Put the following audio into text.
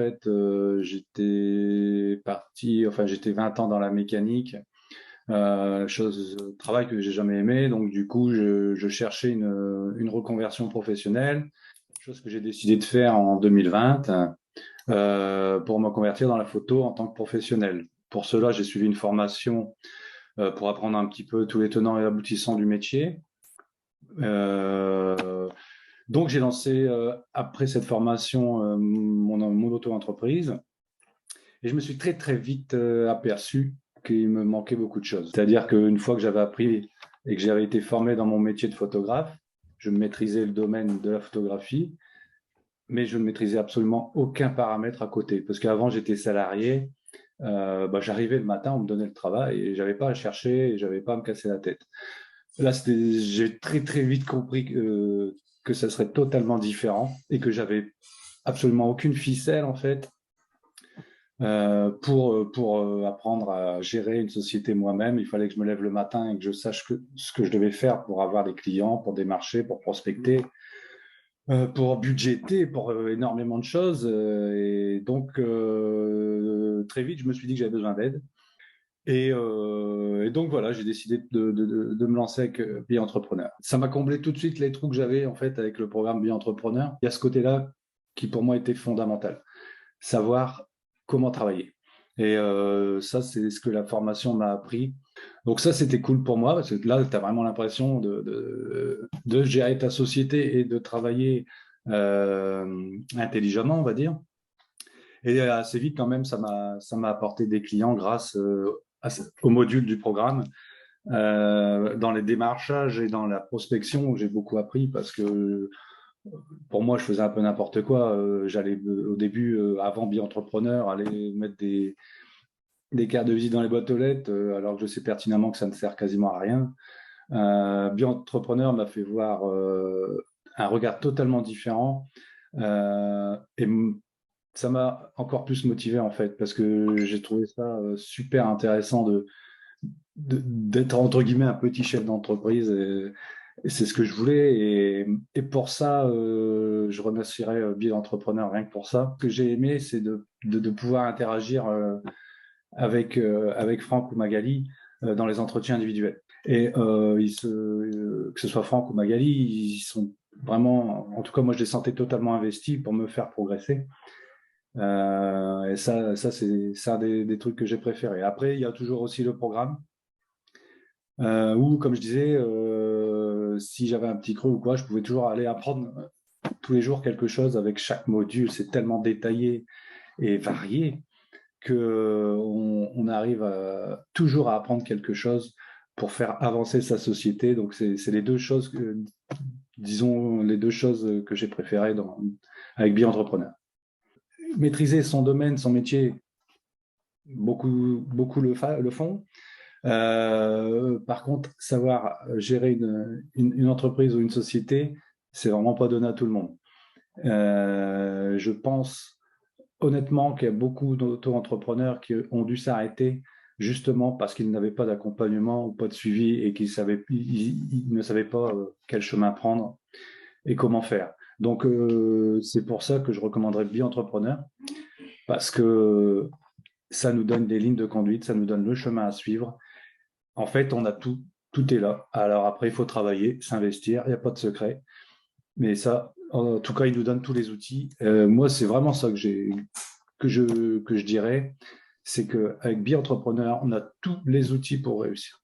fait, j'étais parti, enfin j'étais 20 ans dans la mécanique, travail que j'ai jamais aimé, donc du coup je cherchais une reconversion professionnelle, chose que j'ai décidé de faire en 2020 pour me convertir dans la photo en tant que professionnel. Pour cela, j'ai suivi une formation pour apprendre un petit peu tous les tenants et aboutissants du métier. Euh, donc j'ai lancé après cette formation mon auto-entreprise. Et je me suis très, très vite aperçu qu'il me manquait beaucoup de choses. C'est-à-dire qu'une fois que j'avais appris et que j'avais été formé dans mon métier de photographe, je maîtrisais le domaine de la photographie, mais je ne maîtrisais absolument aucun paramètre à côté. Parce qu'avant, j'étais salarié, j'arrivais le matin, on me donnait le travail et j'avais pas à chercher et j'avais pas à me casser la tête. Là, j'ai très, très vite compris que ça serait totalement différent et que j'avais absolument aucune ficelle, en fait, pour apprendre à gérer une société moi-même. Il fallait que je me lève le matin et que je sache ce que je devais faire pour avoir des clients, pour démarcher, pour prospecter, pour budgéter, pour énormément de choses. Et donc, très vite, je me suis dit que j'avais besoin d'aide. Et donc, voilà, j'ai décidé de me lancer avec Bi-Entrepreneur. Ça m'a comblé tout de suite les trous que j'avais en fait avec le programme Bi-Entrepreneur. Il y a ce côté-là qui, pour moi, était fondamental. Savoir comment travailler. Et ça, c'est ce que la formation m'a appris. Donc ça, c'était cool pour moi, parce que là, tu as vraiment l'impression de gérer ta société et de travailler intelligemment, on va dire. Et assez vite, quand même, ça m'a apporté des clients grâce au module du programme. Dans les démarchages et dans la prospection, où j'ai beaucoup appris parce que pour moi, je faisais un peu n'importe quoi. J'allais au début, avant Bi-Entrepreneur, aller mettre des cartes de visite dans les boîtes aux lettres, alors que je sais pertinemment que ça ne sert quasiment à rien. Bi-Entrepreneur m'a fait voir un regard totalement différent. Et ça m'a encore plus motivé en fait, parce que j'ai trouvé ça super intéressant d'être entre guillemets un petit chef d'entreprise. Et c'est ce que je voulais. Et pour ça, je remercierais Bill Entrepreneur rien que pour ça. Ce que j'ai aimé, c'est de pouvoir interagir avec Franck ou Magali dans les entretiens individuels. Et que ce soit Franck ou Magali, ils sont vraiment, en tout cas, moi, je les sentais totalement investis pour me faire progresser. Et ça c'est un des trucs que j'ai préféré. Après, il y a toujours aussi le programme où, comme je disais, si j'avais un petit creux ou quoi, je pouvais toujours aller apprendre tous les jours quelque chose avec chaque module. C'est tellement détaillé et varié que on arrive toujours à apprendre quelque chose pour faire avancer sa société. Donc, c'est les deux choses, disons, les deux choses que j'ai préférées avec Bi-Entrepreneur. Maîtriser son domaine, son métier, beaucoup le font. Par contre, savoir gérer une entreprise ou une société, c'est vraiment pas donné à tout le monde. Je pense honnêtement qu'il y a beaucoup d'auto-entrepreneurs qui ont dû s'arrêter justement parce qu'ils n'avaient pas d'accompagnement ou pas de suivi et ils ne savaient pas quel chemin prendre et comment faire. Donc, c'est pour ça que je recommanderais Bi-Entrepreneur, parce que ça nous donne des lignes de conduite, ça nous donne le chemin à suivre. En fait, on a tout est là. Alors après, il faut travailler, s'investir, il n'y a pas de secret. Mais ça, en tout cas, il nous donne tous les outils. Moi, c'est vraiment ça que je dirais, c'est qu'avec Bi-Entrepreneur, on a tous les outils pour réussir.